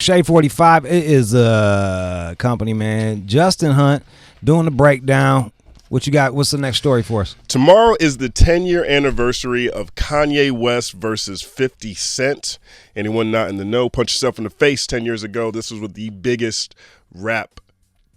Shade 45, it is a company, man. Justin Hunte doing the breakdown. What you got? What's the next story for us? Tomorrow is the 10-year anniversary of Kanye West versus 50 Cent. Anyone not in the know, punch yourself in the face. 10 years ago, this was the biggest rap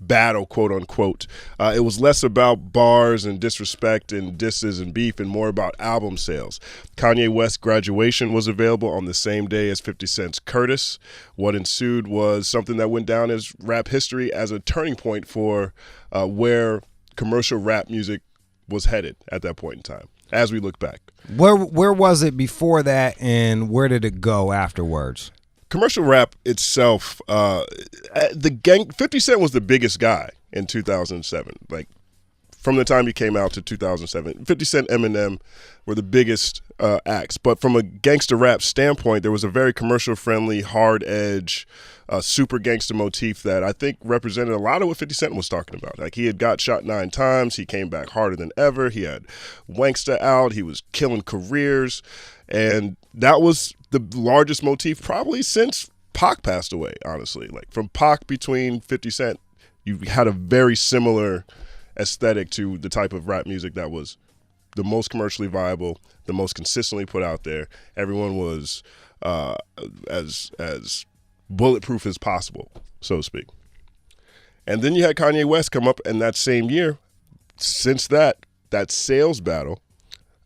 battle, quote unquote. It was less about bars and disrespect and disses and beef and more about album sales. Kanye West's Graduation was available on the same day as 50 Cent's Curtis. What ensued was something that went down as rap history as a turning point for where commercial rap music was headed at that point in time, as we look back. Where was it before that, and where did it go afterwards? Commercial rap itself, 50 Cent was the biggest guy in 2007. Like, from the time he came out to 2007, 50 Cent, Eminem were the biggest acts. But from a gangster rap standpoint, there was a very commercial-friendly, hard-edge, super gangster motif that I think represented a lot of what 50 Cent was talking about. Like, he had got shot 9 times. He came back harder than ever. He had Wanksta out. He was killing careers. And that was the largest motif probably since Pac passed away, honestly. Like, from Pac between 50 Cent, you had a very similar aesthetic to the type of rap music that was the most commercially viable, the most consistently put out there. Everyone was as bulletproof as possible, so to speak. And then you had Kanye West come up in that same year. Since that sales battle,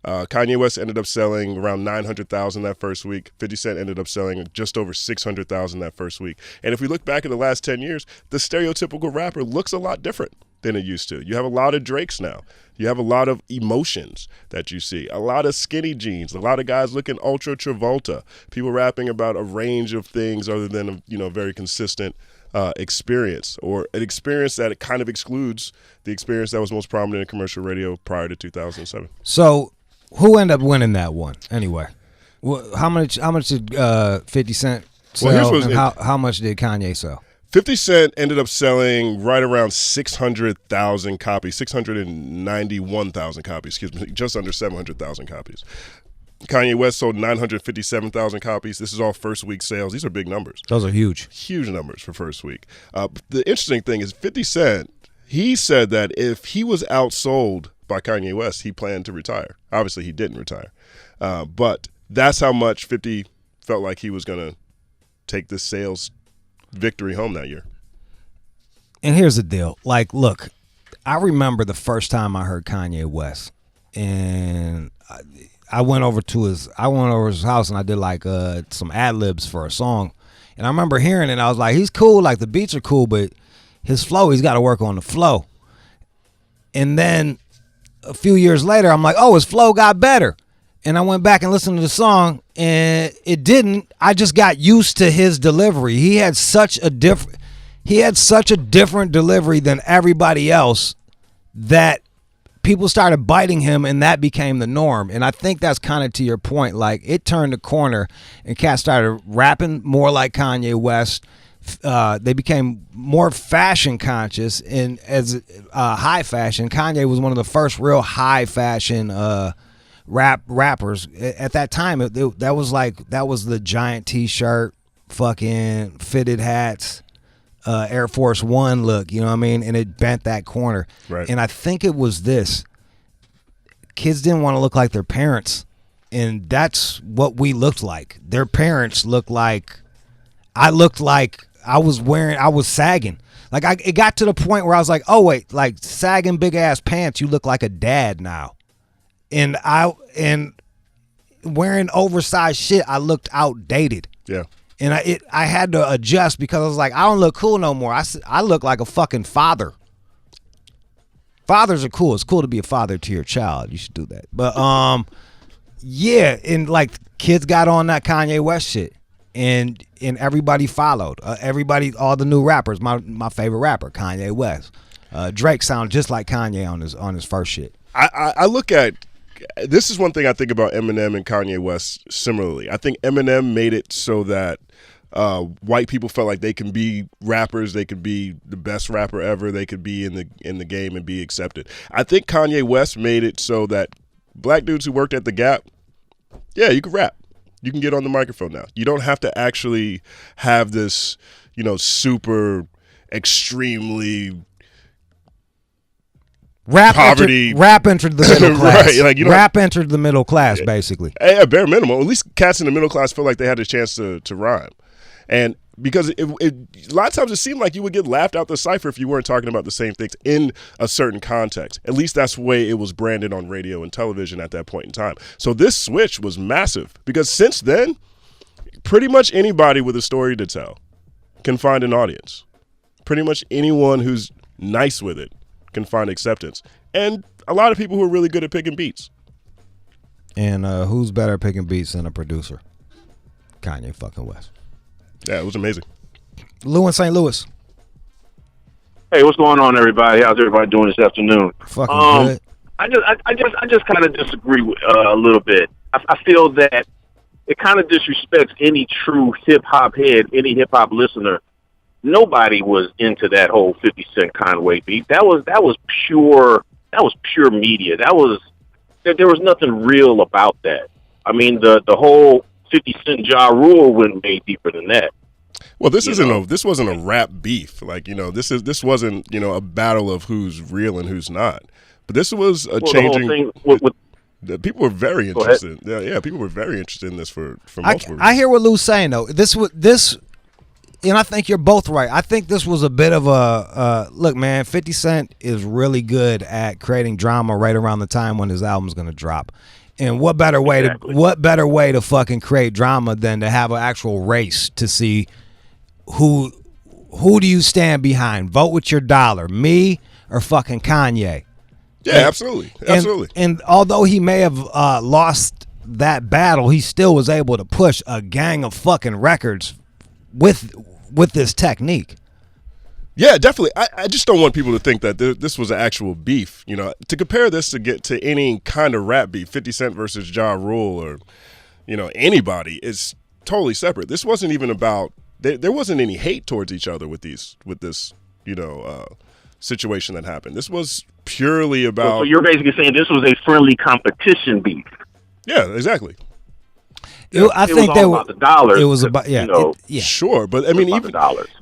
Kanye West ended up selling around 900,000 that first week. 50 Cent ended up selling just over 600,000 that first week. And if we look back at the last 10 years, the stereotypical rapper looks a lot different than it used to. You have a lot of Drakes now. You have a lot of emotions that you see, a lot of skinny jeans, a lot of guys looking ultra Travolta, people rapping about a range of things other than a very consistent experience, or an experience that it kind of excludes the experience that was most prominent in commercial radio prior to 2007. So who ended up winning that one anyway? How much did 50 Cent sell, and how much did Kanye sell? 50 Cent ended up selling right around 600,000 copies, 691,000 copies, excuse me, just under 700,000 copies. Kanye West sold 957,000 copies. This is all first week sales. These are big numbers. Those are huge. Huge numbers for first week. The interesting thing is 50 Cent, he said that if he was outsold by Kanye West, he planned to retire. Obviously, he didn't retire. But that's how much 50 felt like he was going to take this sales victory home that year. And here's the deal. Like, look, I remember the first time I heard Kanye West, and I went over to his house and I did like some ad libs for a song. And I remember hearing it and I was like, he's cool, like the beats are cool, but his flow, he's got to work on the flow. And then a few years later, I'm like, oh, his flow got better. And I went back and listened to the song, and it didn't. I just got used to his delivery. He had such a different delivery than everybody else that people started biting him, and that became the norm. And I think that's kind of to your point. Like, it turned the corner, and cats started rapping more like Kanye West. They became more fashion conscious, and as high fashion. Kanye was one of the first real high fashion rappers at that time. That was the giant t-shirt, fucking fitted hats, Air Force One look, you know what I mean? And it bent that corner. Right. And I think it was this. Kids didn't want to look like their parents, and that's what we looked like. Their parents looked like I was sagging. Like, it got to the point where I was like, oh wait, like sagging big ass pants, you look like a dad now. And wearing oversized shit, I looked outdated. Yeah. And I had to adjust because I was like, I don't look cool no more. I look like a fucking father. Fathers are cool. It's cool to be a father to your child. You should do that. But yeah, and like kids got on that Kanye West shit, and everybody followed. All the new rappers. My favorite rapper, Kanye West. Drake sounded just like Kanye on his first shit. I look at, this is one thing I think about Eminem and Kanye West similarly. I think Eminem made it so that white people felt like they can be rappers, they could be the best rapper ever, they could be in the game and be accepted. I think Kanye West made it so that black dudes who worked at the Gap, yeah, you could rap. You can get on the microphone now. You don't have to actually have this, super extremely rap poverty. Rap entered the middle class. Right, like, rap entered the middle class, basically. At bare minimum, at least cats in the middle class feel like they had a chance to rhyme. And because a lot of times it seemed like you would get laughed out the cipher if you weren't talking about the same things in a certain context. At least that's the way it was branded on radio and television at that point in time. So this switch was massive because since then, pretty much anybody with a story to tell can find an audience. Pretty much anyone who's nice with it can find acceptance. And a lot of people who are really good at picking beats. And who's better at picking beats than a producer? Kanye fucking West. Yeah, it was amazing. Lou in St. Louis. Hey, what's going on, everybody? How's everybody doing this afternoon? Fucking good. I just kind of disagree with, a little bit. I feel that it kind of disrespects any true hip hop head, any hip hop listener. Nobody was into that whole 50 Cent Conway beat. That was pure media. There was nothing real about that. I mean, the whole 50 Cent Ja Rule went way deeper than that. Well, this wasn't a rap beef. Like, this wasn't, a battle of who's real and who's not. But this was a changing. The whole thing people were very interested. Yeah, people were very interested in this for multiple reasons. I hear what Lou's saying though. And I think you're both right. I think this was a bit of a look, man. 50 Cent is really good at creating drama right around the time when his album's going to drop. And what better way to fucking create drama than to have an actual race to see who do you stand behind? Vote with your dollar, me or fucking Kanye? Yeah, absolutely. And although he may have lost that battle, he still was able to push a gang of fucking records with this technique. Yeah, definitely. I just don't want people to think that this was an actual beef. To compare this to any kind of rap beef, 50 Cent versus Ja Rule or, anybody is totally separate. This wasn't even about. There wasn't any hate towards each other with this situation that happened. This was purely about. So you're basically saying this was a friendly competition beef. Yeah, exactly. I think was all about the dollars. It was about Sure, but I mean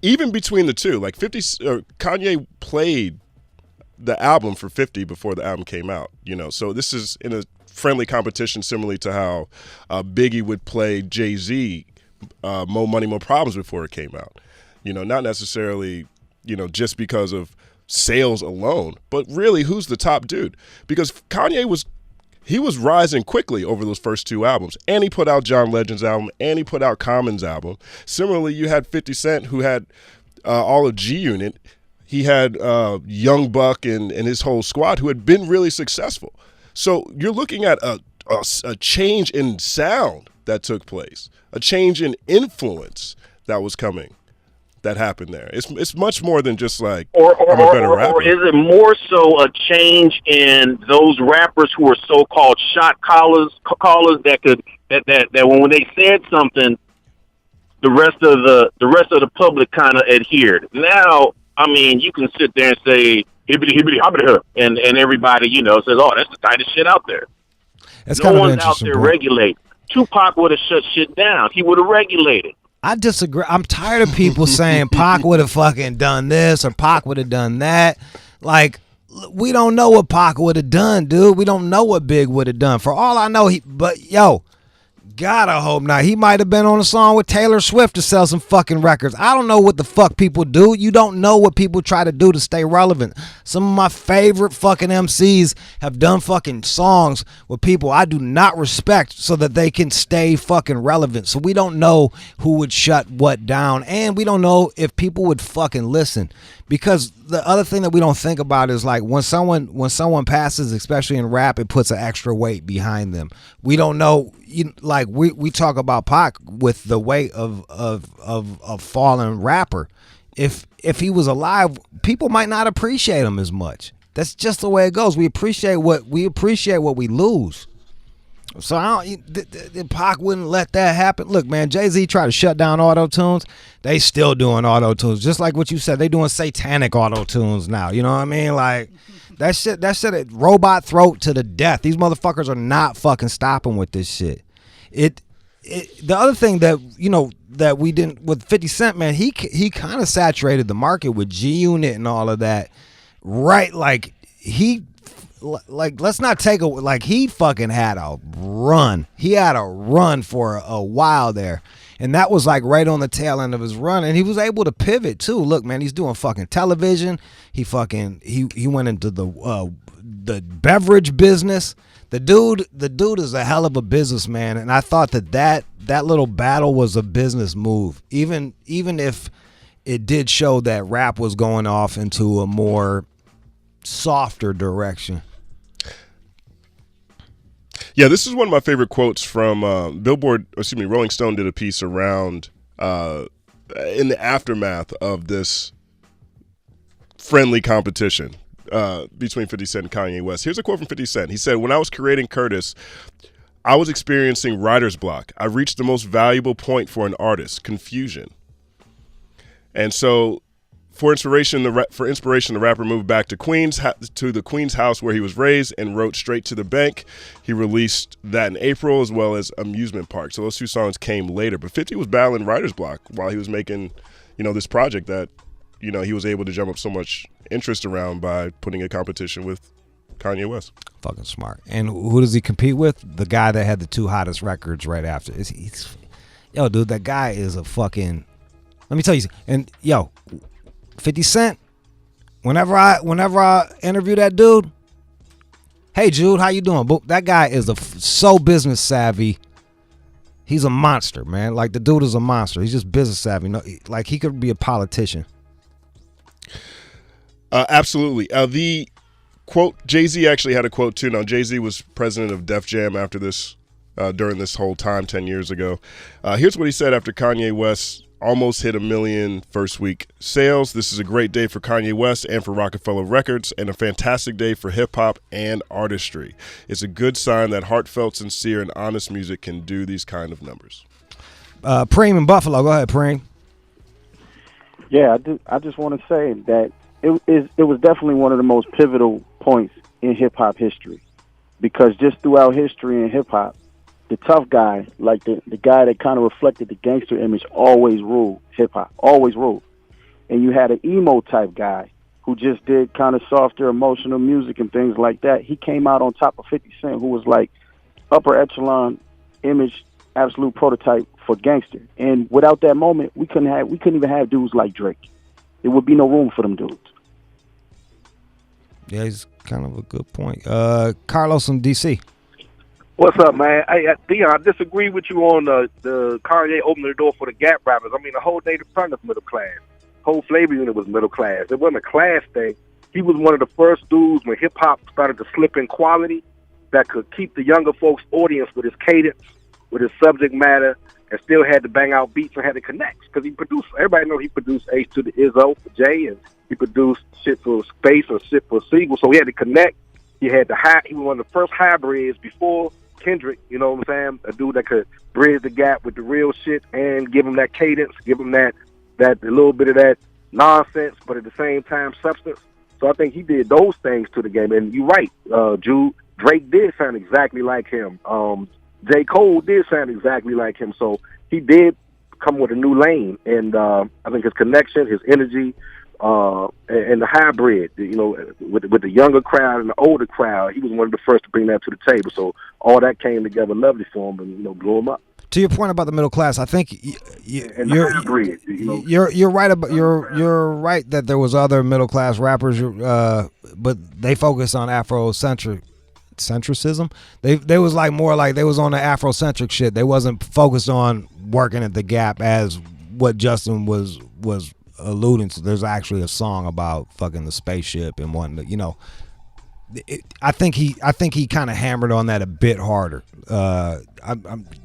even between the two, like Kanye played the album for 50 before the album came out. So this is in a friendly competition, similarly to how Biggie would play Jay-Z, More Money, More Problems before it came out. Not necessarily just because of sales alone, but really who's the top dude? Because Kanye was rising quickly over those first two albums, and he put out John Legend's album, and he put out Common's album. Similarly, you had 50 Cent, who had all of G-Unit. He had Young Buck and his whole squad, who had been really successful. So you're looking at a change in sound that took place, a change in influence that was coming. That happened there. It's much more than just like I'm a better rapper. Or is it more so a change in those rappers who are so-called shot callers that when they said something, the rest of the public kind of adhered. Now, I mean, you can sit there and say hibbity hibbity hobbity, and everybody says, oh, that's the tightest shit out there. That's no kind of one's an out interesting there point. regulating. Tupac would have shut shit down. He would have regulated. I disagree. I'm tired of people saying Pac would have fucking done this or Pac would have done that. Like, we don't know what Pac would have done, dude. We don't know what Big would have done. For all I know, God, I hope not. He might have been on a song with Taylor Swift to sell some fucking records. I don't know what the fuck people do. You don't know what people try to do to stay relevant. Some of my favorite fucking MCs have done fucking songs with people I do not respect so that they can stay fucking relevant. So we don't know who would shut what down, and we don't know if people would fucking listen. Because the other thing that we don't think about is like when someone passes, especially in rap, it puts an extra weight behind them. We don't know, we talk about Pac with the weight of a fallen rapper. If he was alive, people might not appreciate him as much. That's just the way it goes. We appreciate what we lose. So Pac wouldn't let that happen. Look, man, Jay-Z tried to shut down auto-tunes. They still doing auto-tunes. Just like what you said, they doing satanic auto-tunes now. You know what I mean? Like, that shit, robot throat to the death. These motherfuckers are not fucking stopping with this shit. the other thing that that we didn't with 50 Cent, man, he kind of saturated the market with G Unit and all of that, right? Like let's not take a like he fucking had a run. He had a run for a while there. And that was like right on the tail end of his run, and he was able to pivot too. Look, man, he's doing fucking television. He went into the beverage business. The dude is a hell of a businessman, and I thought that little battle was a business move. Even if it did show that rap was going off into a more softer direction. Yeah, this is one of my favorite quotes from Billboard. Excuse me, Rolling Stone did a piece around in the aftermath of this friendly competition between 50 Cent and Kanye West. Here's a quote from 50 Cent. He said, "When I was creating Curtis, I was experiencing writer's block. I reached the most valuable point for an artist: confusion." And so, for inspiration, the rapper moved back to the Queens house where he was raised and wrote Straight to the Bank. He released that in April, as well as Amusement Park. So those two songs came later. But 50 was battling writer's block while he was making, this project that, he was able to jump up so much interest around by putting a competition with Kanye West. Fucking smart. And who does he compete with? The guy that had the two hottest records right after. Yo, dude, that guy is a fucking. Let me tell you. And 50 Cent, whenever I interview that dude, hey Jude, how you doing? That guy is so business savvy. He's a monster, man. Like the dude is a monster. He's just business savvy. Like he could be a politician. Absolutely. The quote, Jay-Z actually had a quote too. Now Jay-Z was president of Def Jam after this, during this whole time 10 years ago. Here's what he said after Kanye West almost hit 1 million first week sales. "This is a great day for Kanye West and for Rockefeller Records, and a fantastic day for hip-hop and artistry. It's a good sign that heartfelt, sincere, and honest music can do these kind of numbers." Preem in Buffalo. Go ahead, Preem. Yeah, I just want to say that it was definitely one of the most pivotal points in hip-hop history, because just throughout history in hip-hop, the tough guy, like the guy that kind of reflected the gangster image, always ruled hip-hop, always ruled. And you had an emo type guy who just did kind of softer emotional music and things like that. He came out on top of 50 Cent, who was like upper echelon image, absolute prototype for gangster. And without that moment, we couldn't even have dudes like Drake. There would be no room for them dudes. Yeah, he's kind of a good point. Carlos from DC. What's up, man? Dion, I disagree with you on the Kanye opening the door for the Gap rappers. I mean, the whole Native Tongue was middle class. Whole flavor unit was middle class. It wasn't a class thing. He was one of the first dudes when hip-hop started to slip in quality that could keep the younger folks' audience with his cadence, with his subject matter, and still had to bang out beats and had to connect. Because he produced, everybody know he produced H to the Izzo for Jay, and he produced shit for Space or shit for Siegel. So he had to connect. He was one of the first hybrids before Kendrick, you know what I'm saying? A dude that could bridge the gap with the real shit and give him that cadence, give him that a little bit of that nonsense, but at the same time substance. So I think he did those things to the game. And you're right, Jude. Drake did sound exactly like him. J. Cole did sound exactly like him. So he did come with a new lane. And I think his connection, his energy, and the hybrid, with the younger crowd and the older crowd, he was one of the first to bring that to the table. So all that came together lovely for him and, blew him up. To your point about the middle class, I think you're right about you're right that there was other middle class rappers, but they focused on Afrocentrism. They was like more like they was on the Afrocentric shit. They wasn't focused on working at the Gap as what Justin was alluding to. There's actually a song about fucking the spaceship and wanting to, I think he kind of hammered on that a bit harder.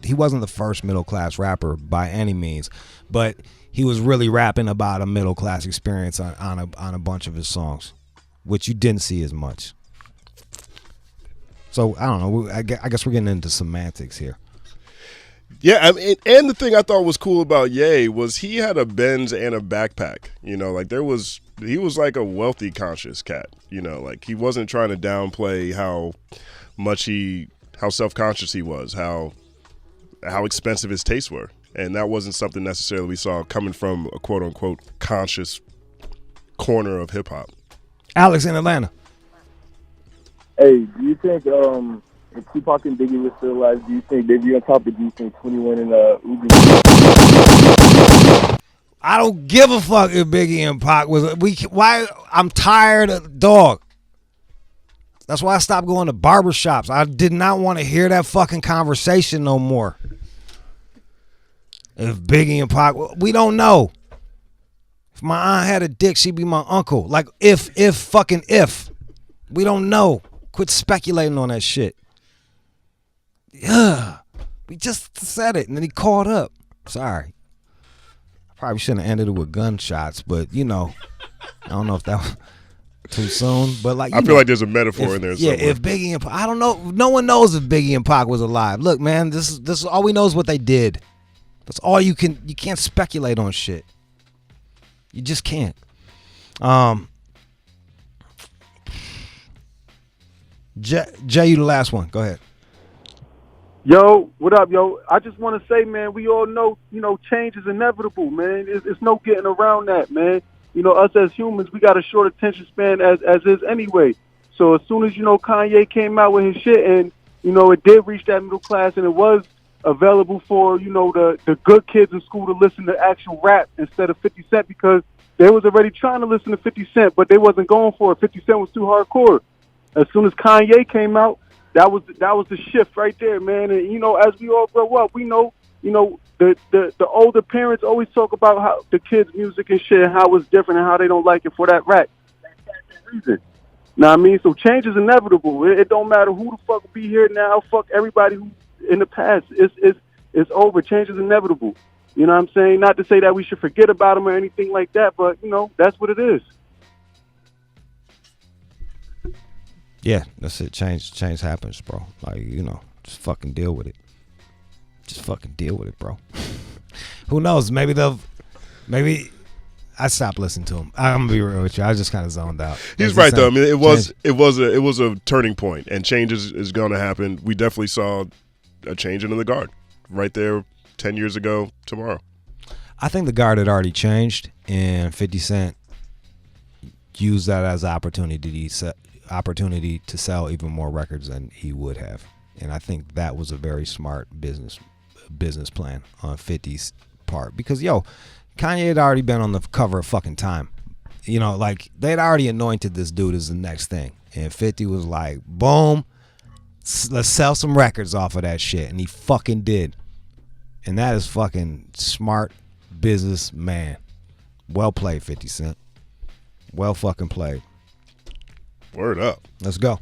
He wasn't the first middle class rapper by any means, but he was really rapping about a middle class experience on a bunch of his songs, which you didn't see as much. So I don't know. I guess we're getting into semantics here. Yeah, I mean, and the thing I thought was cool about Ye was he had a Benz and a backpack. He was like a wealthy conscious cat. Like he wasn't trying to downplay how self-conscious he was, how how expensive his tastes were. And that wasn't something necessarily we saw coming from a quote-unquote conscious corner of hip-hop. Alex in Atlanta. Hey, do you think if Tupac and Biggie were still alive, do you think they'd be on top of, do you think 21 and Uzi? I don't give a fuck if Biggie and Pac was. Why? I'm tired of dog. That's why I stopped going to barbershops. I did not want to hear that fucking conversation no more. If Biggie and Pac, we don't know. If my aunt had a dick, she'd be my uncle. Like if. We don't know. Quit speculating on that shit. Yeah. We just said it and then he caught up. Sorry. Probably shouldn't have ended it with gunshots, but I don't know if that was too soon. But like, I feel like there's a metaphor in there. Yeah, somewhere. if Biggie and Pac, I don't know. No one knows if Biggie and Pac was alive. Look, man, this is all we know is what they did. That's all you can't speculate on shit. You just can't. Jay, you the last one. Go ahead. Yo, what up, yo? I just want to say, man, we all know, change is inevitable, man. It's no getting around that, man. Us as humans, we got a short attention span as is anyway. So as soon as, Kanye came out with his shit and, it did reach that middle class and it was available for, the good kids in school to listen to actual rap instead of 50 Cent because they was already trying to listen to 50 Cent, but they wasn't going for it. 50 Cent was too hardcore. As soon as Kanye came out, that was the shift right there, man. And as we all grow up, we know, the older parents always talk about how the kids' music and shit and how it's different and how they don't like it for that rap. That's the reason. Know what I mean? So change is inevitable. It don't matter who the fuck will be here now. Fuck everybody who in the past. It's over. Change is inevitable. You know what I'm saying? Not to say that we should forget about them or anything like that, but that's what it is. Yeah, that's it. Change happens, bro. Like, just fucking deal with it. Just fucking deal with it, bro. Who knows? Maybe I stopped listening to him. I'm gonna be real with you. I just kind of zoned out. He's right though. I mean, it was a turning point, and change is going to happen. We definitely saw a change in the guard right there 10 years ago tomorrow. I think the guard had already changed, and 50 Cent used that as an opportunity to sell even more records than he would have. And I think that was a very smart business plan on 50's part because Kanye had already been on the cover of fucking Time. Like they'd already anointed this dude as the next thing. And 50 was like, boom, let's sell some records off of that shit. And he fucking did. And that is fucking smart business man. Well played, 50 Cent. Well fucking played. Word up. Let's go.